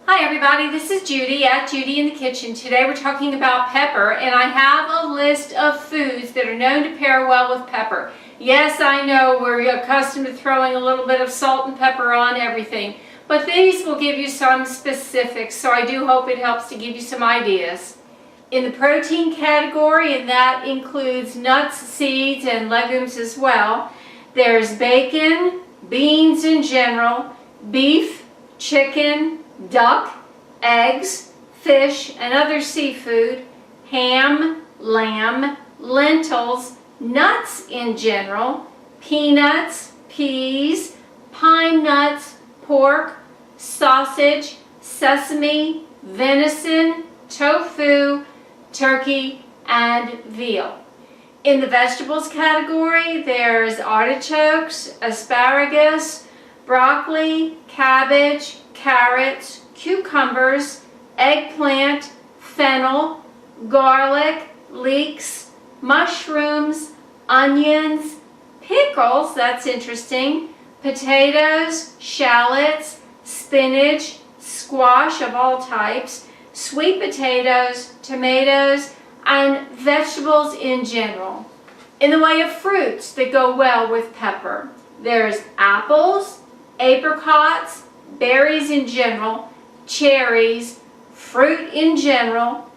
Hi everybody, this is Judy at Judy in the Kitchen. Today we're talking about pepper, and I have a list of foods that are known to pair well with pepper. Yes, I know we're accustomed to throwing a little bit of salt and pepper on everything, but these will give you some specifics, so I do hope it helps to give you some ideas. In the protein category, and that includes nuts, seeds, and legumes as well, there's bacon, beans in general, beef, chicken, duck, eggs, fish, and other seafood, ham, lamb, lentils, nuts in general, peanuts, peas, pine nuts, pork, sausage, sesame, venison, tofu, turkey, and veal. In the vegetables category, there's artichokes, asparagus, broccoli, cabbage, carrots, cucumbers, eggplant, fennel, garlic, leeks, mushrooms, onions, pickles, that's interesting, potatoes, shallots, spinach, squash of all types, sweet potatoes, tomatoes, and vegetables in general. In the way of fruits that go well with pepper, there's apples, apricots, berries in general, cherries, fruit in general,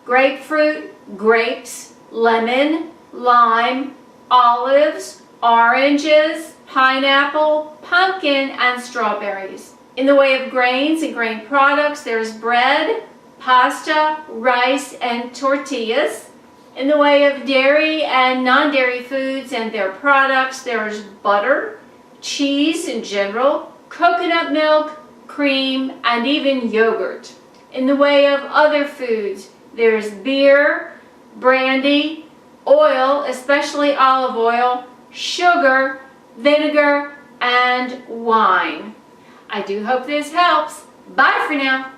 grapefruit, grapes, lemon, lime, olives, oranges, pineapple, pumpkin, and strawberries. In the way of grains and grain products, there's bread, pasta, rice, and tortillas. In the way of dairy and non-dairy foods and their products, there's butter, cheese in general, coconut milk, cream, and even yogurt. In the way of other foods, there's beer, brandy, oil, especially olive oil, sugar, vinegar, and wine. I do hope this helps. Bye for now.